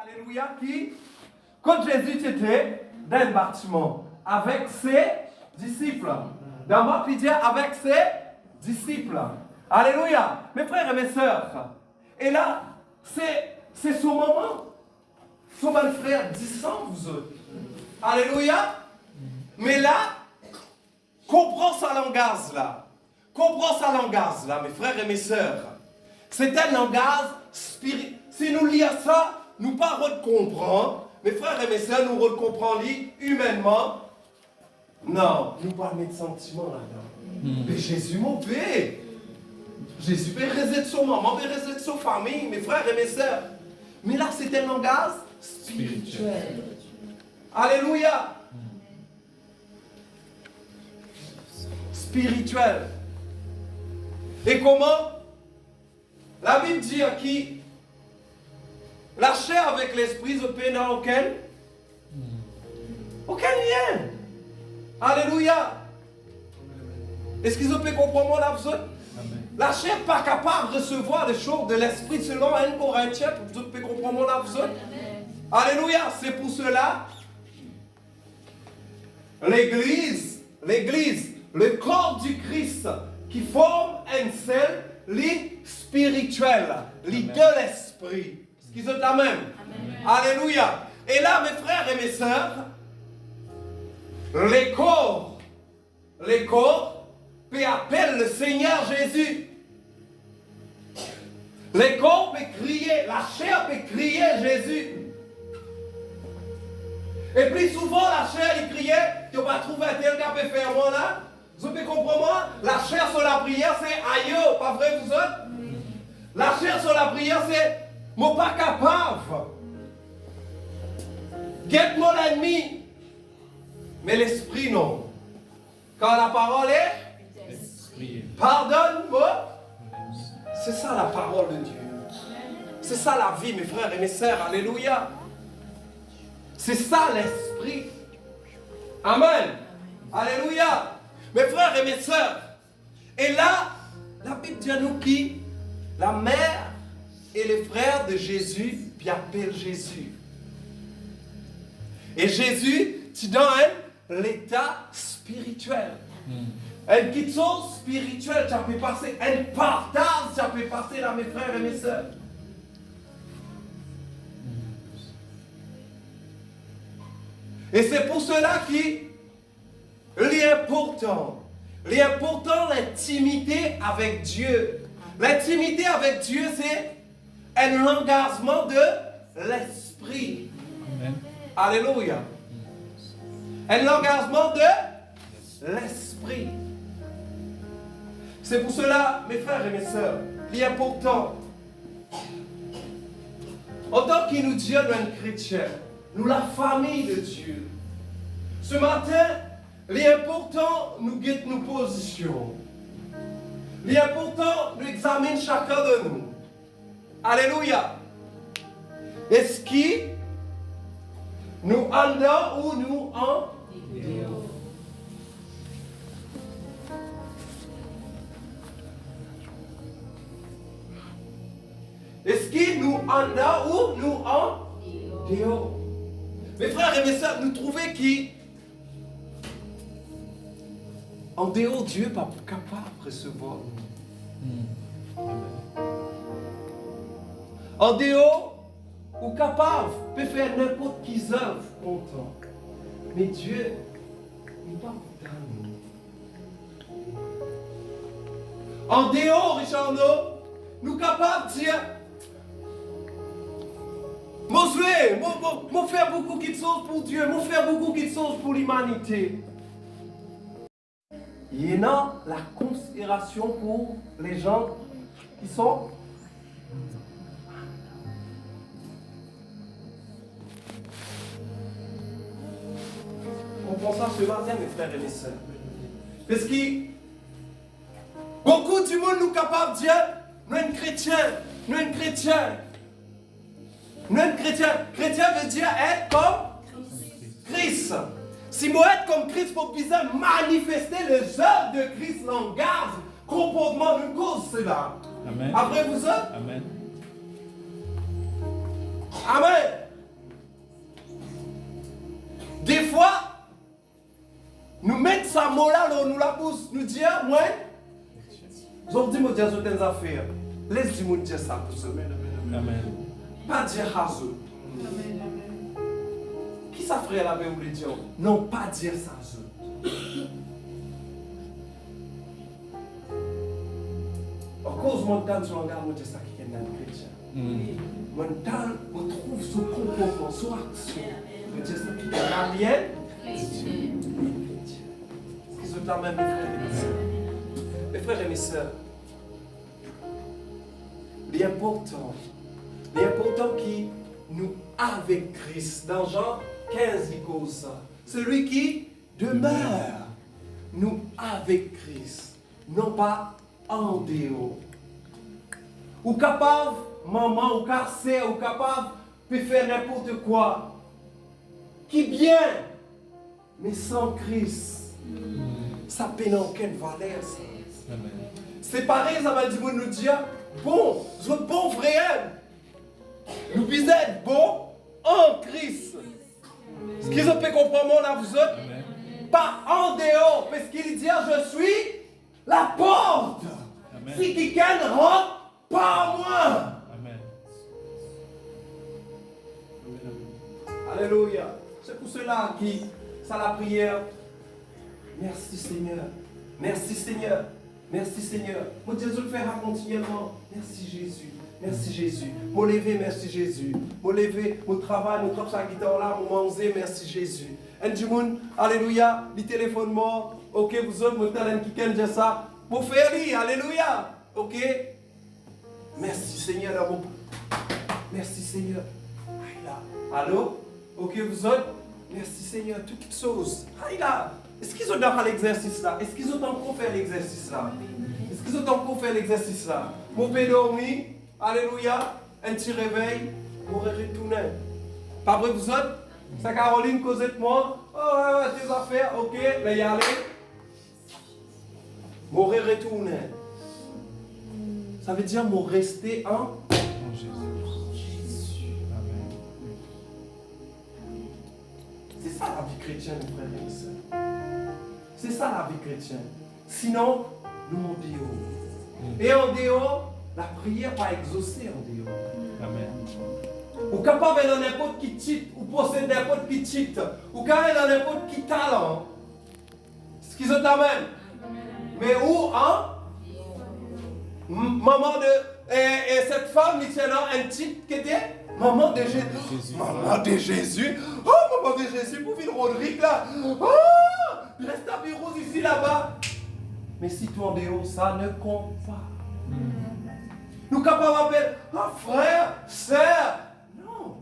alléluia, qui, quand Jésus était dans le bâtiment avec ses disciples, d'abord, puis dire avec ses disciples. Alléluia. Mes frères et mes sœurs. Et là, c'est son moment. Son bon frère, disant vous autres. Alléluia. Mais là, comprends sa langage là. Comprends sa langage là, mes frères et mes sœurs. C'est un langage spirituel. Si nous lisons ça, nous pas comprendre. Mes frères et mes sœurs, nous comprenons humainement. Non, nous pas mettre de sentiments là-dedans. Mais Jésus m'a fait. Jésus peut rester de son maman, peut rester de sa famille, mes frères et mes sœurs. Mais là, c'est un langage spirituel. Alléluia. Spirituel. Et comment? La Bible dit à qui? La chair avec l'esprit n'a aucun lien. Alléluia. Est-ce qu'ils ont pu comprendre la besoin? La chair n'est pas capable de recevoir les choses de l'esprit selon 1 Corinthiens. Vous pouvez comprendre la besoin? Alléluia. C'est pour cela l'Église, le corps du Christ qui forme un seul lit spirituel, lit de l'esprit. Est-ce qu'ils ont la même? Alléluia. Et là, mes frères et mes sœurs, les corps peut appeler le Seigneur Jésus. Les corps peut crier, la chair peut crier Jésus. Et plus souvent, la chair, il criait, tu vas trouver un tel qui peut faire moi là. Vous pouvez comprendre? La chair sur la prière, c'est aïe, pas vrai vous autres? La chair sur la prière, c'est moi pas capable. Guette mon ennemi. Mais l'esprit, non. Quand la parole est pardonne-moi. C'est ça la parole de Dieu. C'est ça la vie, mes frères et mes sœurs. Alléluia. C'est ça l'esprit. Amen. Alléluia. Mes frères et mes sœurs. Et là, la Bible dit à nous qui? La mère et les frères de Jésus puis appellent Jésus. Et Jésus, tu donnes l'état spirituel. Un petit chose spirituel, ça peut passer. Un partage, ça peut passer là, mes frères et mes sœurs. Et c'est pour cela qu'il est important, l'intimité avec Dieu. L'intimité avec Dieu, c'est un engagement de l'esprit. Amen. Alléluia. Un engagement de l'esprit. C'est pour cela, mes frères et mes sœurs, il est important. En tant qu'il nous dit, nous, chrétiens, nous, la famille de Dieu, ce matin, il est important nous guetter nos positions. Il est important nous examiner chacun de nous. Alléluia. Est-ce qui nous en dedans ou nous en dehors? Est-ce qui nous en dedans ou nous en dehors? Mes frères et mes sœurs, nous trouvons qui en dehors, Dieu n'est pas capable de recevoir. En dehors, ou capable de faire n'importe qui œuvre content. Mais Dieu n'est pas dans nous. En dehors, Richard, nous sommes capables de dire moi faire beaucoup de choses pour Dieu, moi faire beaucoup de choses pour l'humanité. Il y a la considération pour les gens qui sont on pense ça ce matin, mes frères et mes sœurs. Parce que beaucoup du monde nous capable de dire nous sommes chrétiens, nous sommes chrétiens. Nous sommes chrétiens. Chrétien veut dire être comme Christ. Si moi être comme Christ, il faut bien manifester les œuvres de Christ, langage, comportement, une cause cela. Amen. Après vous autres? Amen. Amen. mot là, nous la pousse, nous dire, moi, je dis, moi, dire certaines affaires. Laisse-moi dire ça pour ce moment. Amen. Pas dire Hazou. Qui ça ferait la Bible dire? Non, pas dire ça. En cause, mon temps, je regarde, moi, c'est ça qui est dans le chrétien. Mon temps, on trouve ce comportement, ce action. Je dis ça qui est dans l'alien. Est-ce que vous avez même mes frères et mes sœurs? Mes frères et mes sœurs, l'important qui nous avec Christ, dans Jean 15, il cause ça. Celui qui demeure, nous avec Christ, non pas en dehors. Ou capable, maman, ou cassé, ou capable de faire n'importe quoi. Qui bien, mais sans Christ, ça n'a aucune valeur. C'est pareil, ça va dire, nous dire, bon, vous êtes bon frère. Nous visons être bon en Christ. Ce qu'ils ont fait comprendre là, vous autres, pas en dehors, parce qu'il dit, je suis la porte. Amen. Si quelqu'un rentre par moi. Amen. Alléluia. C'est pour cela qui, ça la prière. Merci Seigneur. Merci Seigneur. Merci Seigneur. Mon Dieu, je le ferai continuellement. Merci Jésus. Merci Jésus. Mon lever, merci Jésus. Mon lever, mon travail, mon travail, sa guitare là, mon manger, merci Jésus. Un du monde, alléluia, les téléphones morts. Ok, vous autres, mon talent qui dit ça. Mon frère, alléluia. Ok. Merci Seigneur. Merci Seigneur. Allô? Ok, vous autres? Merci Seigneur. Toutes choses. Là. Est-ce qu'ils ont dans l'exercice là? Est-ce qu'ils ont encore fait l'exercice là? Est-ce qu'ils ont encore fait l'exercice là? Mon père dormi. Alléluia, un petit réveil, vous retourner. Pas vrai vous autres? C'est Caroline cause de moi. Oh, tes affaires, ok, mais y aller. Vous retourner. Ça veut dire vous rester en Jésus. Amen. C'est ça la vie chrétienne, frères et sœurs. C'est ça la vie chrétienne. Sinon, nous en dehors. Et en dehors, la prière pas exaucée en dehors. Amen. Ou capable dans n'importe qui titre, ou possède n'importe qui titre, ou capable dans n'importe qui talent. Ce qu'ils ont amen. Mais où, hein? Maman de. Et cette femme, il tient là un titre qui était Maman de Jésus. Maman de Jésus. Oh, maman de Jésus, pour venir Rodrigue là. Oh, reste à bureau ici là-bas. Mais si toi en dehors, ça ne compte pas. Nous capables d'appeler frère, sœur. Non.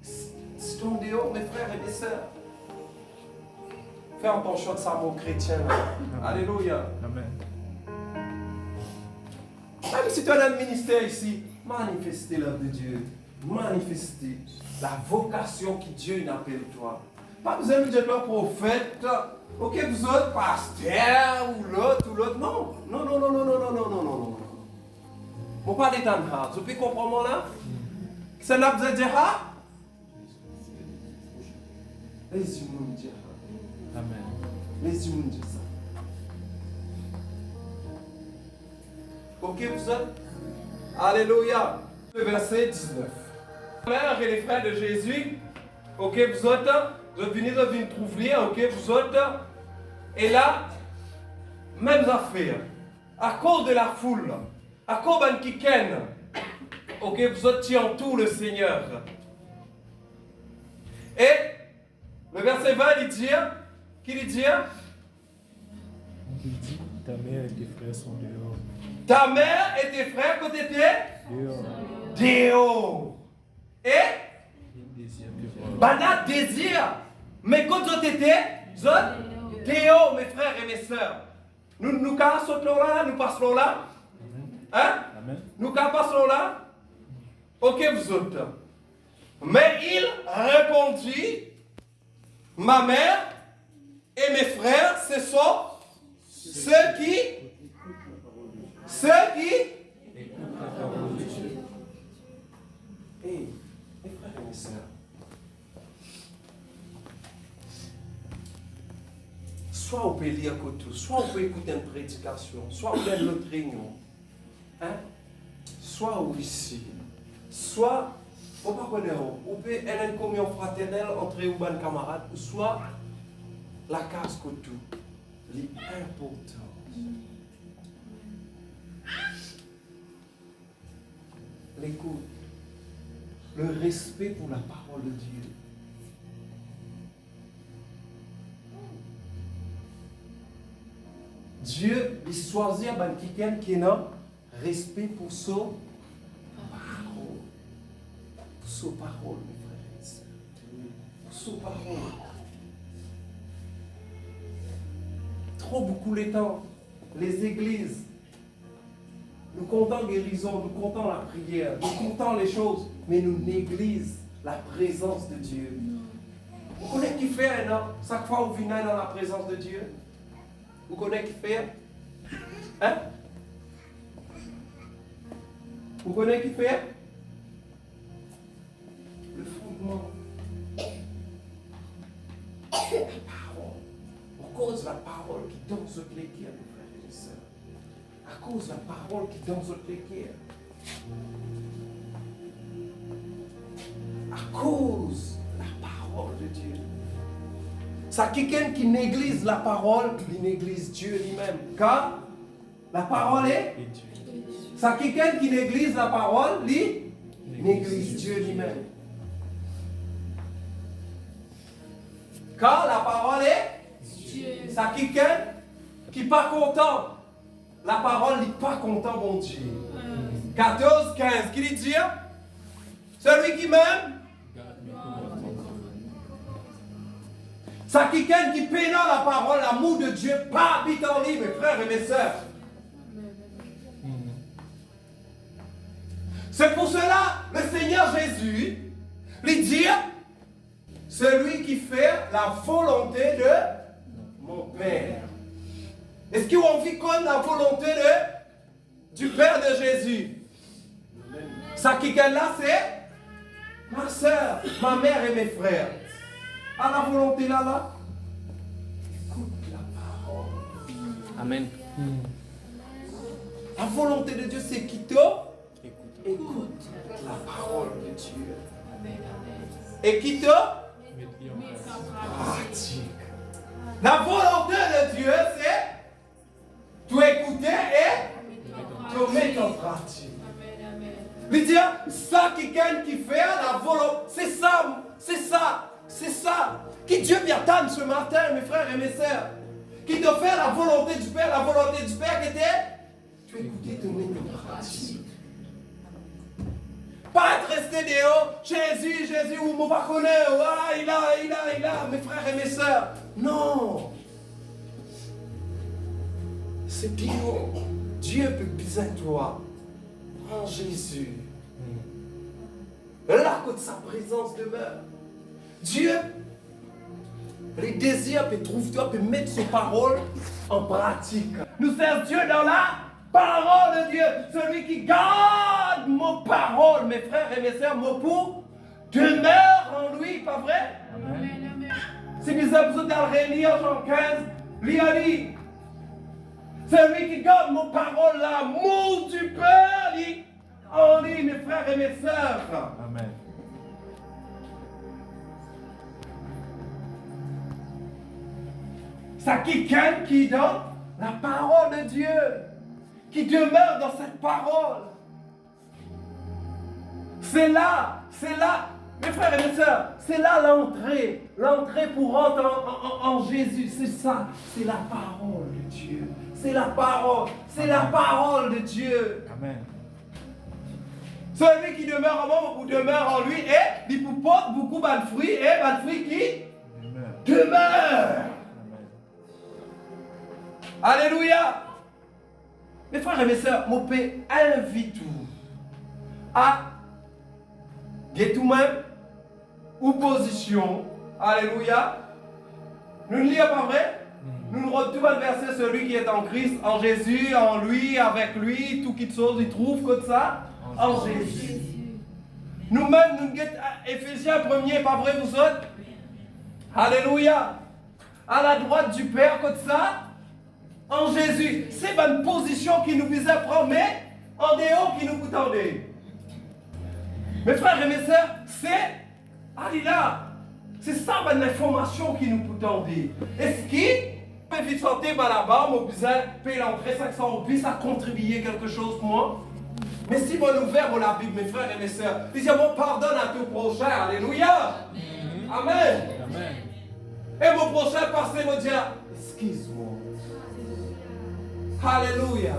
C'est ton dehors, mes frères et mes sœurs. Fais un penchant de ça, mon chrétien. Alléluia. Amen. Même si tu as un ministère ici, manifestez l'œuvre de Dieu. Manifestez la vocation que Dieu appelle toi. Pas besoin de dire toi prophète. Ok, vous autres, pasteur ou l'autre. Non. Non. On parle de temps. Vous pouvez comprendre là? Ça n'a pas besoin de dire ah? Les humains disent ça. Amen. Les humains disent ça. Ok, vous autres? Alléluia. Le verset 19. Frères et les frères de Jésus, ok, vous autres, vous venez trouver, ok, vous autres, et là, même affaire, à cause de la foule. À cause de qui ken, ok, vous êtes qui entoure le Seigneur. Et le verset 20, il dit, qu'il dit, ta mère et tes frères sont dehors. Ta mère et tes frères, quand tu étais dehors. Et Bana désir. Mais quand tu étais dehors, mes frères et mes sœurs. Nous cassons là, nous passons là. Hein? Amen. Nous passons là. Ok, vous autres. Mais il répondit, ma mère et mes frères, ce sont ceux qui écoutent la parole de Dieu. Hey, mes frères et mes sœurs, soit on peut lire tout, soit on peut écouter une prédication, soit on peut notre réunion, hein? Soit ou ici, soit, on pas connaître, on peut avoir une communion fraternelle entre les camarades, ou soit la case que tout, l'important. L'écoute, le respect pour la parole de Dieu. Dieu, il choisit quelqu'un qui a respect pour son parole. Pour son parole, mes frères et sœurs. Pour son parole. Trop beaucoup les temps, les églises, nous comptons guérison, nous comptons la prière, nous comptons les choses, mais nous négligeons la présence de Dieu. Vous connaissez qui fait, non? Chaque fois que vous venez dans la présence de Dieu, vous connaissez qui fait? Hein? Vous connaissez qui fait? Le fondement. La parole. À cause de la parole qui donne ce plaisir, mes frères et sœurs. À cause de la parole qui donne ce plaisir. À cause de la parole de Dieu. Ça, quelqu'un qui néglige la parole, il néglige Dieu lui-même. Car la parole est Dieu. Ça, quelqu'un qui néglige la parole, il néglige Dieu lui-même. Car la parole est Dieu. Ça, quelqu'un qui n'est pas content. La parole n'est pas content, mon Dieu. 14, 15, qui dit dire? Celui qui m'aime. Ça, quelqu'un qui pénale la parole, l'amour de Dieu, pas habite en lui, mes frères et mes sœurs. C'est pour cela, le Seigneur Jésus, lui dit, celui qui fait la volonté de mon Père. Est-ce qu'ils ont vu comme la volonté du Père de Jésus? Ça, quelqu'un-là, c'est ma soeur, ma mère et mes frères. À la volonté là, écoute la parole. Amen. La volonté de Dieu, c'est quitter. Écoute la parole de Dieu. Et quitte. Pratique. La volonté de Dieu, c'est tout écouter et tout mettre en pratique. Il dit, ça quelqu'un qui fait la volonté, c'est ça. Qui Dieu vient attendre ce matin, mes frères et mes sœurs. Qui doit faire la volonté du Père, la volonté du Père qui était, tu écouter, tout mettre en pratique. Pas être resté dehors, Jésus, ou mon pas connaître, il a, mes frères et mes sœurs. Non. C'est Dieu. Dieu peut besoin de toi. En Jésus. Là que sa présence demeure. Dieu, les désirs peut trouver toi, peut mettre ses paroles en pratique. Nous servons Dieu dans la parole de Dieu. Celui qui garde mon parole, mes frères et mes sœurs, mon pour demeure en lui, pas vrai? Amen. Si nous avons besoin de relire Jean 15, lui a dit, celui qui garde mon parole, l'amour du Père, lui, en lui, mes frères et mes sœurs. Amen. C'est quelqu'un qui donne la parole de Dieu, qui demeure dans cette parole. C'est là, mes frères et mes sœurs, c'est là l'entrée pour rentrer en Jésus, c'est ça, c'est la parole de Dieu, c'est la parole de Dieu. Amen. Celui qui demeure en moi, ou demeure en lui, et il porte beaucoup de fruits, et de fruits qui demeure. Alléluia. Mes frères et mes sœurs, mon Père invite vous à tout même ou position. Alléluia. Nous ne lisons pas vrai. Nous nous retrouvons le verset, celui qui est en Christ, en Jésus, en lui, avec lui, tout qui chose, il trouve comme ça, en Jésus. Nous-mêmes, nous sommes Éphésiens 1er, pas vrai vous autres? Alléluia. à la droite du Père, comme ça, en Jésus. C'est une position qui nous visait prendre, mais en dehors qui nous coûte. Mes frères et mes sœurs, allez là, c'est ça l'information qui nous coûte. Est-ce qu'il peut vite sortir là-bas, mon besoin, payer l'entrée 500 € ça contribuer quelque chose pour moi? Mais si mon ouvert la Bible, mes frères et mes sœurs, dis mon pardonne à ton prochain, alléluia. Amen. Amen. Et mon prochain passé me dire, excuse-moi. Alléluia.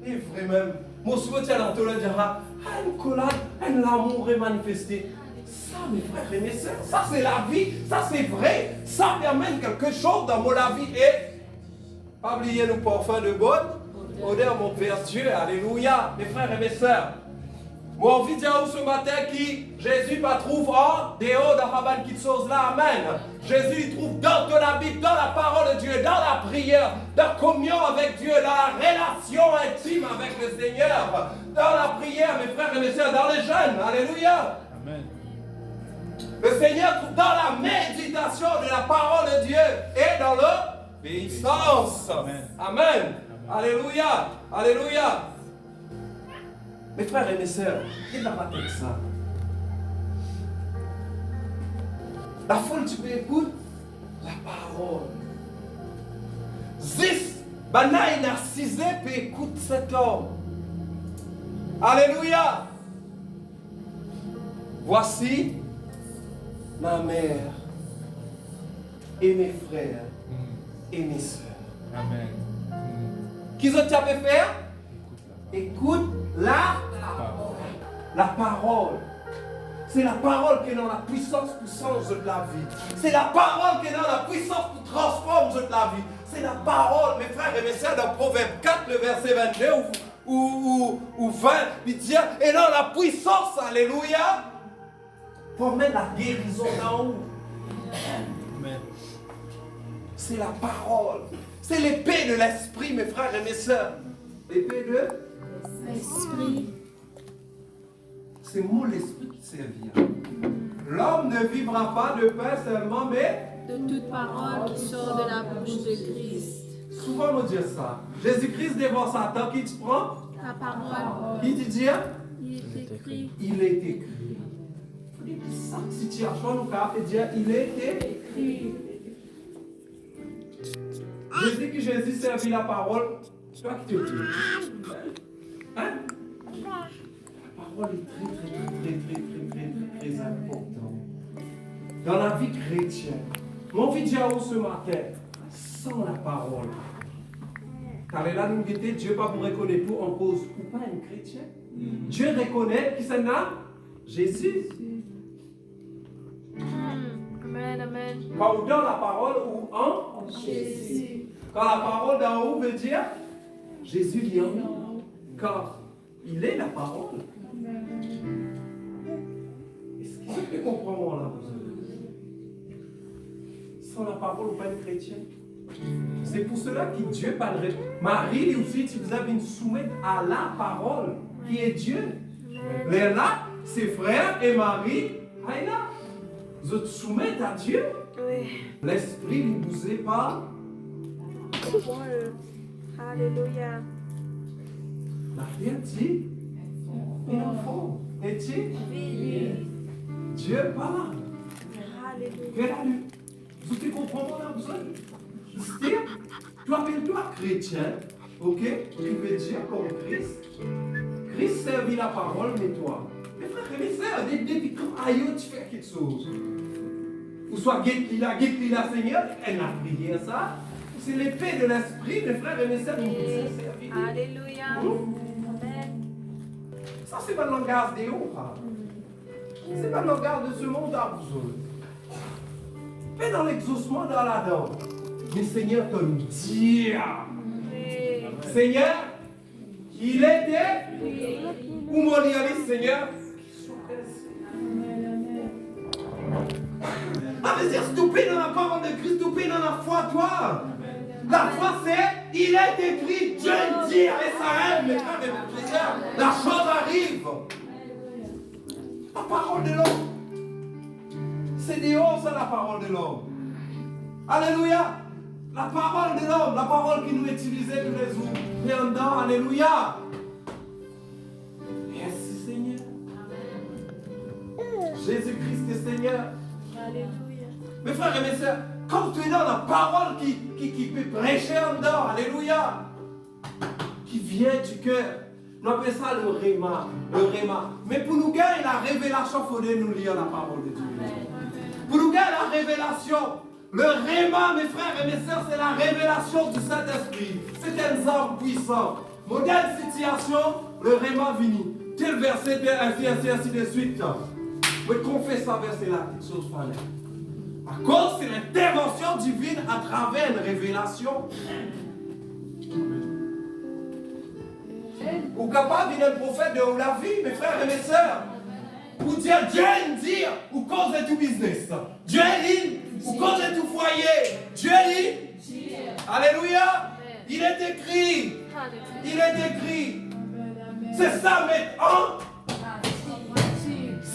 Et vraiment, mon soutien dans tout le dira, une collade, un amour est manifesté. Ça, mes frères et mes sœurs, ça c'est la vie, ça c'est vrai, ça permet quelque chose dans mon la vie. Et, pas oublier le parfum de bonne odeur, mon Père Dieu, alléluia, mes frères et mes sœurs. Moi, envie de dire ce matin qui Jésus va trouver en dehors de la petite chose là, amen. Jésus il trouve dans la Bible, dans la parole de Dieu, dans la prière, dans la communion avec Dieu, dans la relation intime avec le Seigneur, dans la prière, mes frères et mes sœurs, dans les jeûnes, alléluia. Amen. Le Seigneur trouve dans la méditation de la parole de Dieu et dans l'obéissance. Amen. Amen. Alléluia. Alléluia. Mes frères et mes sœurs, qu'est-ce que tu avec ça? La foule, tu peux écouter la parole. Zis, Banaï narcisé peut écouter cet homme. Alléluia. Voici ma mère et mes frères et mes sœurs. Amen. Qu'est-ce que tu avais fait? Écoute la parole. C'est la parole qui est dans la puissance pour changer de la vie. C'est la parole qui est dans la puissance pour transformer de la vie. C'est la parole, mes frères et mes sœurs, dans Proverbe 4, le verset 22 ou 20, il dit, et dans la puissance, alléluia, pour mettre la guérison d'en haut. Amen. C'est la parole. C'est l'épée de l'esprit, mes frères et mes sœurs. L'épée de Esprit. c'est moi l'esprit qui servira. L'homme ne vivra pas de pain seulement, mais De toute parole qui sort de la bouche de Christ. souvent on dit ça. Jésus-Christ devant Satan, qui te prend? La parole. Qui te dit? Il est écrit. Il est écrit. Ça, si tu as choisi le cas, tu dis il est écrit. Jésus qui Jésus servit la parole, toi qui te dis. Hein? La parole est très importante. Dans la vie chrétienne, mon vidéo ce matin, sans la parole. Car là, nous disons, Dieu pas vous reconnaître tout en cause ou pas un chrétien. Dieu reconnaît qui c'est là? Jésus. Amen, amen. Quand on donne la parole ou en Jésus. Quand la parole d'en haut veut dire Jésus vient. Car il est la parole. Est-ce que tu comprends moi là? Sans la parole, ou pas une chrétienne. C'est pour cela que Dieu parlerait. Marie lui aussi, tu vous avez soumettre à la parole qui est Dieu. Mais là, ses frères et Marie, là, vous êtes soumettre à Dieu. Oui. L'esprit ne vous est pas. Alléluia. La rien dit. Et enfant. Et tu? Dieu parle. Alléluia. Vous te comprenez là, besoin? C'est-à-dire, tu appelles-toi chrétien, ok? Tu veux dire comme Christ. Christ servit la parole, mais toi. Mes frères et mes sœurs, depuis quand aïe, tu fais quelque chose. Ou soit guette-la, Seigneur, elle a prié ça. C'est l'épée de l'esprit, mes frères et mes sœurs, qui nous ont servi. Alléluia. Amen. Ça, c'est pas le langage des hauts. C'est pas le langage de ce monde à vous. Mais dans l'exaucement, dans la dent. Mais Seigneur te le dit. Oui. Seigneur, il était. Où mon réalise, Seigneur? Ça veut dire stopper dans la parole de Christ, stopper dans la foi, toi. La foi, c'est, il est écrit, Dieu le dit à Israël, mes frères et mes sœurs, la chose arrive. La parole de l'homme. C'est dehors, ça, la parole de l'homme. Alléluia. La parole de l'homme, la parole qui nous utilisait tous les jours. Pendant, alléluia. Merci Seigneur. Jésus-Christ est Seigneur. Alléluia. Mes frères et mes sœurs, quand tu es dans la parole qui peut prêcher en dedans, alléluia, qui vient du cœur, on appelle ça le réma, Mais pour nous gagner la révélation, il faudrait nous lire la parole de Dieu. Pour nous gagner la révélation, le réma, mes frères et mes sœurs, c'est la révélation du Saint-Esprit. C'est un homme puissant. Modèle situation, le réma vini. Tel verset, ainsi de suite. Mais qu'on fait ça verset-là, quelque chose fallait. À cause de l'intervention divine à travers une révélation. Ou capable d'un prophète de la vie, mes frères et mes sœurs. Pour dire Dieu est dire ou cause de tout business. Dieu est libre ou cause de tout foyer. Dieu est libre. Alléluia. Il est écrit. Il est écrit. C'est ça maintenant.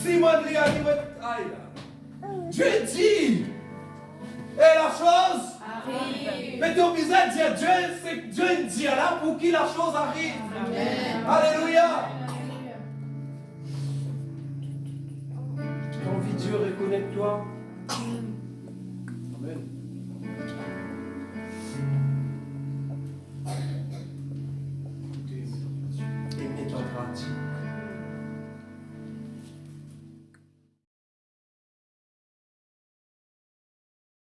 Simon lui a dit, Dieu dit. Et la chose arrive. Mais tu es obligé de dire Dieu, c'est Dieu dit là pour qui la chose arrive. Amen. Alléluia. J'ai envie de Dieu, reconnecte-toi.